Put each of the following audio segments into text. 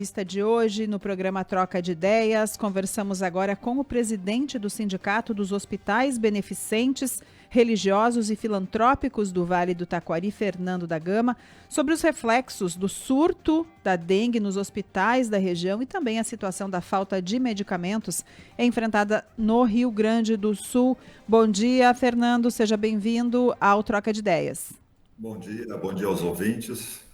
Entrevista de hoje no programa Troca de Ideias. Conversamos agora com o presidente do Sindicato dos Hospitais Beneficentes, Religiosos e Filantrópicos do Vale do Taquari, Fernando da Gama, sobre os reflexos do surto da dengue nos hospitais da região e também a situação da falta de medicamentos enfrentada no Rio Grande do Sul. Bom dia, Fernando. Seja bem-vindo ao Troca de Ideias. Bom dia aos ouvintes.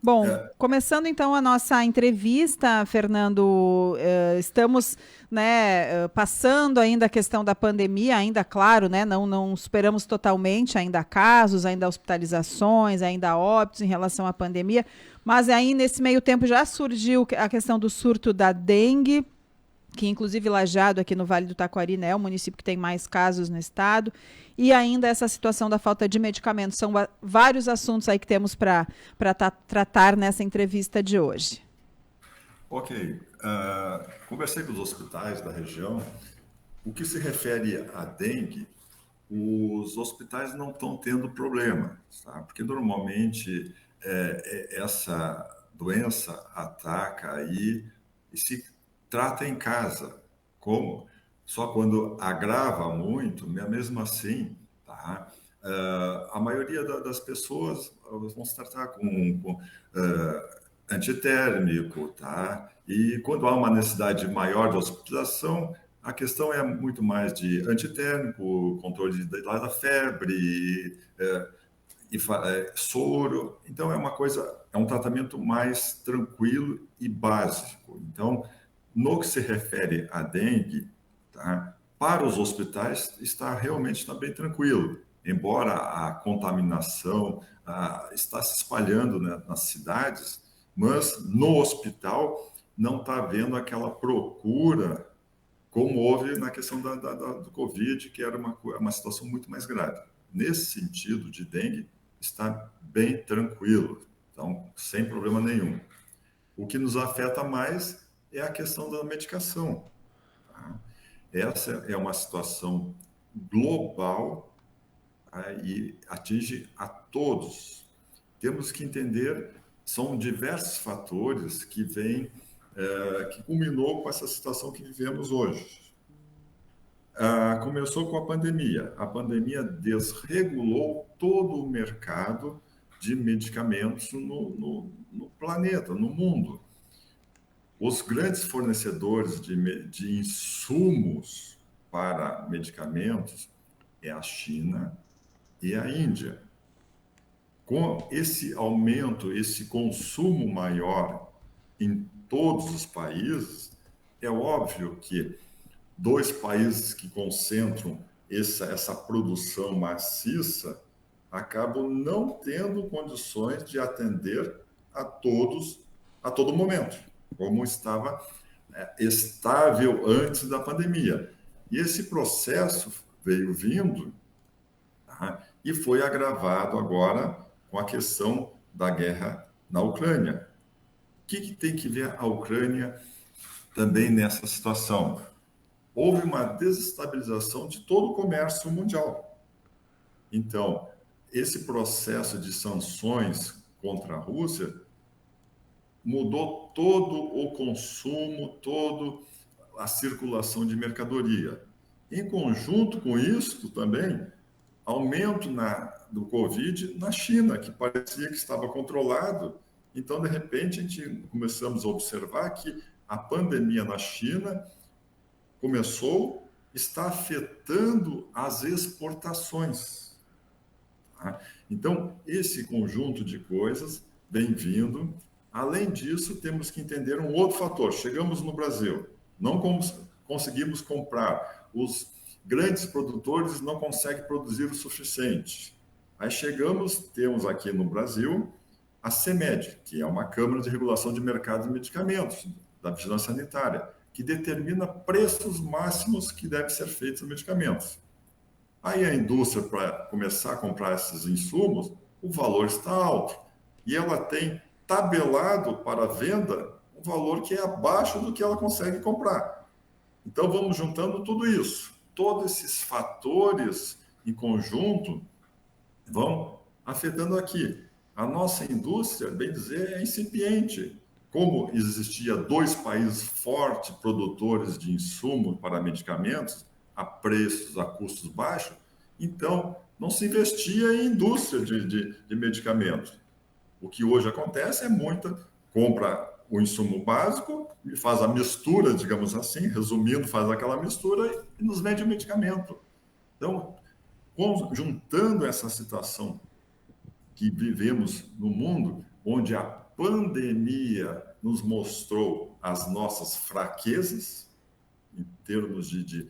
Bom, começando então a nossa entrevista, Fernando, estamos, passando ainda a questão da pandemia, ainda claro, não superamos totalmente, ainda há casos, ainda há hospitalizações, ainda há óbitos em relação à pandemia, mas aí nesse meio tempo já surgiu a questão do surto da dengue, que inclusive Lajeado, aqui no Vale do Taquari, né, é o município que tem mais casos no estado, e ainda essa situação da falta de medicamentos. São vários assuntos aí que temos para tratar nessa entrevista de hoje. Ok. Conversei com os hospitais da região. O que se refere à dengue, os hospitais não estão tendo problema, tá? Porque normalmente essa doença ataca aí e se trata em casa. Como? Só quando agrava muito, mesmo assim, tá? A maioria das pessoas vão se tratar com antitérmico, tá? E quando há uma necessidade maior de hospitalização, a questão é muito mais de antitérmico, controle da febre, soro. Então é um tratamento mais tranquilo e básico. Então, no que se refere à dengue, tá? Para os hospitais está bem tranquilo, embora a contaminação está se espalhando, né, nas cidades, mas no hospital não está havendo aquela procura como houve na questão do Covid, que era uma situação muito mais grave. Nesse sentido de dengue, está bem tranquilo, então, sem problema nenhum. O que nos afeta mais é a questão da medicação. Tá? Essa é uma situação global, tá? E atinge a todos. Temos que entender, são diversos fatores que vêm, que culminou com essa situação que vivemos hoje. Começou com a pandemia. A pandemia desregulou todo o mercado de medicamentos no planeta, no mundo. Os grandes fornecedores de insumos para medicamentos é a China e a Índia. Com esse aumento, esse consumo maior em todos os países, é óbvio que dois países que concentram essa produção maciça acabam não tendo condições de atender a todos a todo momento, como estava estável antes da pandemia. E esse processo veio vindo, tá? E foi agravado agora com a questão da guerra na Ucrânia. O que tem que ver a Ucrânia também nessa situação? Houve uma desestabilização de todo o comércio mundial. Então, esse processo de sanções contra a Rússia mudou todo o consumo, toda a circulação de mercadoria. Em conjunto com isso também, aumento do Covid na China, que parecia que estava controlado. Então, de repente, a gente começamos a observar que a pandemia na China começou, está afetando as exportações. Tá? Então, esse conjunto de coisas vem vindo. Além disso, temos que entender um outro fator. Chegamos no Brasil, não conseguimos comprar. Os grandes produtores não conseguem produzir o suficiente. Aí temos aqui no Brasil a CEMED, que é uma Câmara de Regulação de Mercado de Medicamentos, da Vigilância Sanitária, que determina preços máximos que devem ser feitos nos medicamentos. Aí a indústria, para começar a comprar esses insumos, o valor está alto. E ela tem tabelado para a venda um valor que é abaixo do que ela consegue comprar. Então vamos juntando tudo isso. Todos esses fatores em conjunto vão afetando aqui. A nossa indústria, bem dizer, é incipiente. como existia 2 países fortes produtores de insumos para medicamentos, a preços, a custos baixos, então não se investia em indústria de medicamentos. O que hoje acontece é muita compra o insumo básico e faz a mistura, digamos assim, resumindo, faz aquela mistura e nos vende o medicamento. Então, juntando essa situação que vivemos no mundo, onde a pandemia nos mostrou as nossas fraquezas, em termos de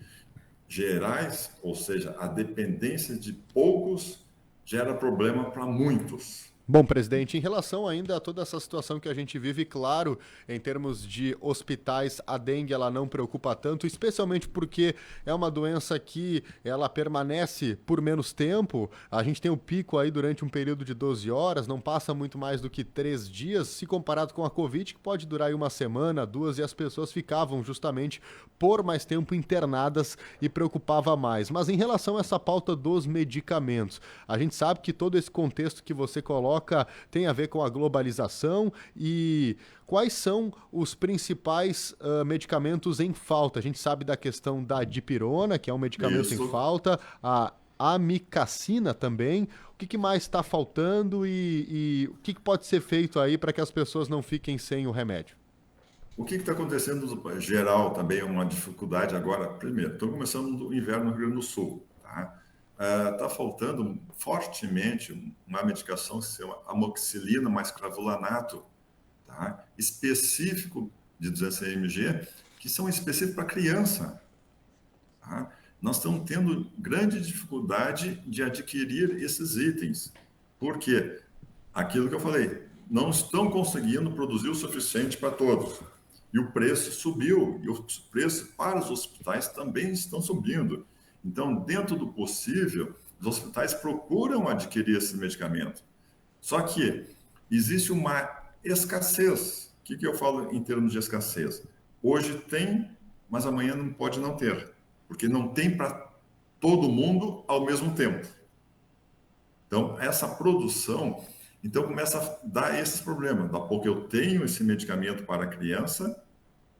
gerais, ou seja, a dependência de poucos gera problema para muitos. Bom, presidente, em relação ainda a toda essa situação que a gente vive, claro, em termos de hospitais, a dengue ela não preocupa tanto, especialmente porque é uma doença que ela permanece por menos tempo. A gente tem o pico aí durante um período de 12 horas, não passa muito mais do que 3 dias, se comparado com a Covid, que pode durar aí uma semana, 2, e as pessoas ficavam justamente por mais tempo internadas e preocupava mais. Mas em relação a essa pauta dos medicamentos, a gente sabe que todo esse contexto que você coloca tem a ver com a globalização e quais são os principais medicamentos em falta? A gente sabe da questão da dipirona, que é um medicamento em falta, a amicacina também. O que mais está faltando e o que pode ser feito aí para que as pessoas não fiquem sem o remédio? O que está acontecendo no geral também é uma dificuldade agora. Primeiro, estou começando o inverno no Rio Grande do Sul, tá? Está faltando fortemente uma medicação que se chama amoxicilina mais clavulanato, tá? Específico de 200 mg, que são específicos para criança. Tá? Nós estamos tendo grande dificuldade de adquirir esses itens. Por quê? Aquilo que eu falei, não estão conseguindo produzir o suficiente para todos. E o preço subiu, e os preços para os hospitais também estão subindo. Então, dentro do possível, os hospitais procuram adquirir esse medicamento. Só que existe uma escassez. O que eu falo em termos de escassez? Hoje tem, mas amanhã não pode não ter, porque não tem para todo mundo ao mesmo tempo. Então, essa produção, então começa a dar esses problemas. Da pouco eu tenho esse medicamento para a criança,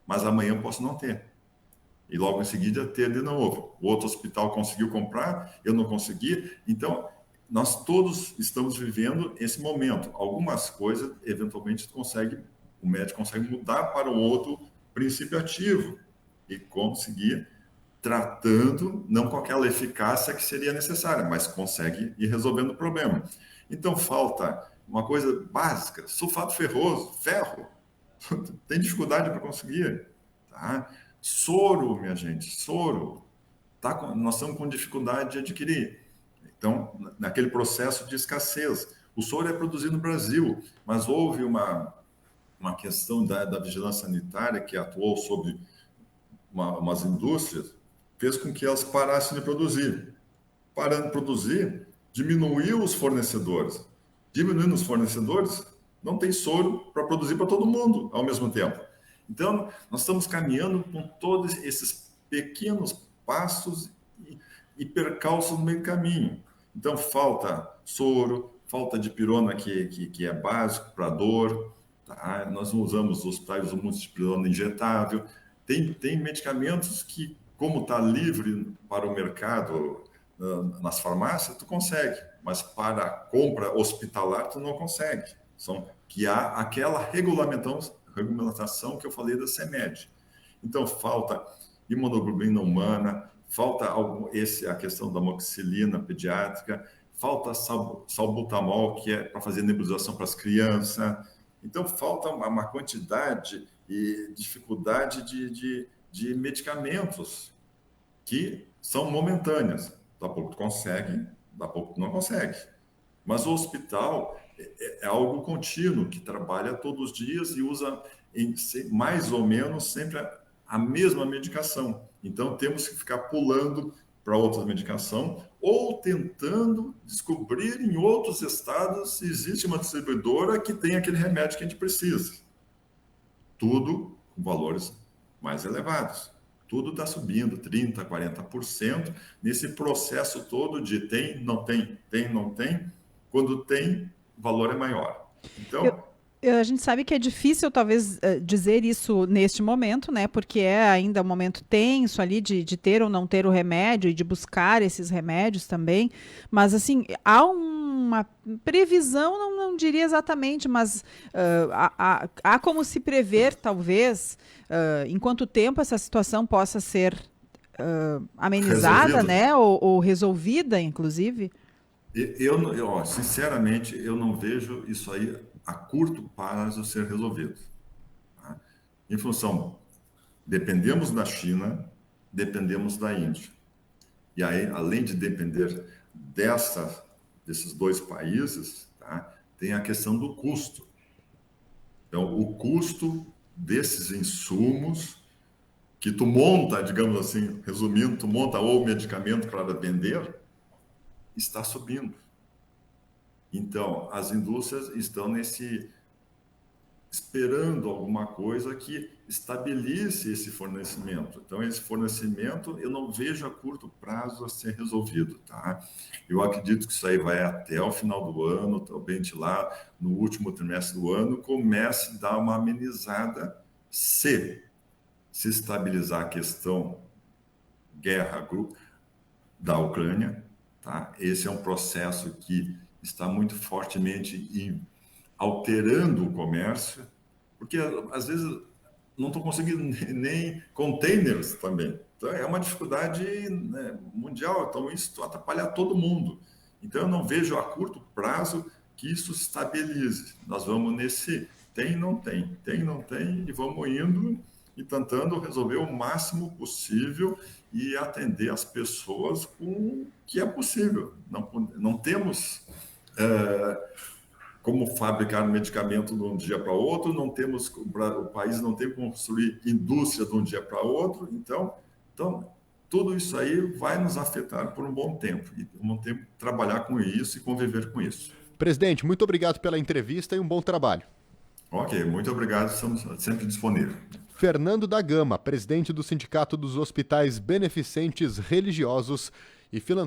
mas amanhã eu posso não ter. E logo em seguida ter de novo. O outro hospital conseguiu comprar, eu não consegui. Então, nós todos estamos vivendo esse momento. Algumas coisas, eventualmente, o médico consegue mudar para o outro princípio ativo e conseguir tratando, não com aquela eficácia que seria necessária, mas consegue ir resolvendo o problema. Então, falta uma coisa básica, sulfato ferroso, ferro. Tem dificuldade para conseguir, tá? Soro, minha gente, soro. Nós estamos com dificuldade de adquirir. Então, naquele processo de escassez. O soro é produzido no Brasil, mas houve uma questão da vigilância sanitária que atuou sobre umas indústrias, fez com que elas parassem de produzir. Parando de produzir, diminuiu os fornecedores. Diminuindo os fornecedores, não tem soro para produzir para todo mundo ao mesmo tempo. Então, nós estamos caminhando com todos esses pequenos passos e percalços no meio do caminho. Então, falta soro, falta dipirona, que é básico para dor. Tá? Nós não usamos os hospitais, usamos dipirona injetável. Tem medicamentos que, como está livre para o mercado nas farmácias, tu consegue, mas para a compra hospitalar tu não consegue. Que há aquela regulamentação que eu falei da CEMED. Então, falta imunoglobulina humana, falta a questão da amoxicilina pediátrica, falta salbutamol, que é para fazer nebulização para as crianças. Então, falta uma quantidade e dificuldade de medicamentos que são momentâneas. Da pouco tu consegue, da pouco tu não consegue. Mas o hospital é algo contínuo, que trabalha todos os dias e usa mais ou menos sempre a mesma medicação. Então, temos que ficar pulando para outra medicação ou tentando descobrir em outros estados se existe uma distribuidora que tem aquele remédio que a gente precisa. Tudo com valores mais elevados. Tudo está subindo 30%, 40% nesse processo todo de tem, não tem, tem, não tem. Quando tem, o valor é maior. Então, A gente sabe que é difícil, talvez, dizer isso neste momento, né? Porque é ainda um momento tenso ali de ter ou não ter o remédio e de buscar esses remédios também. Mas, assim, há uma previsão, não diria exatamente, mas há como se prever, talvez, em quanto tempo essa situação possa ser amenizada, Resolvido. né? Ou resolvida, inclusive. Sinceramente, eu não vejo isso aí a curto prazo ser resolvido. Tá? Em função, dependemos da China, dependemos da Índia. E aí, além de depender desses dois países, tá, tem a questão do custo. Então, o custo desses insumos que tu monta, digamos assim, resumindo, tu monta o medicamento para vender, está subindo. Então, as indústrias estão esperando alguma coisa que estabilize esse fornecimento. Então, esse fornecimento eu não vejo a curto prazo a ser resolvido, tá? Eu acredito que isso aí vai até o final do ano, talvez lá no último trimestre do ano, comece a dar uma amenizada se estabilizar a questão guerra da Ucrânia, tá? Esse é um processo que está muito fortemente alterando o comércio, porque às vezes não estou conseguindo nem containers também. Então é uma dificuldade, né, mundial, então isso atrapalha todo mundo. Então eu não vejo a curto prazo que isso estabilize. Nós vamos nesse tem, não tem, e vamos indo e tentando resolver o máximo possível e atender as pessoas com o que é possível. Não temos como fabricar medicamento de um dia para outro, não temos, o país não tem como construir indústria de um dia para outro, então tudo isso aí vai nos afetar por um bom tempo, e vamos ter que trabalhar com isso e conviver com isso. Presidente, muito obrigado pela entrevista e um bom trabalho. Ok, muito obrigado, estamos sempre disponíveis. Fernando da Gama, presidente do Sindicato dos Hospitais Beneficentes Religiosos e Filantrópicos.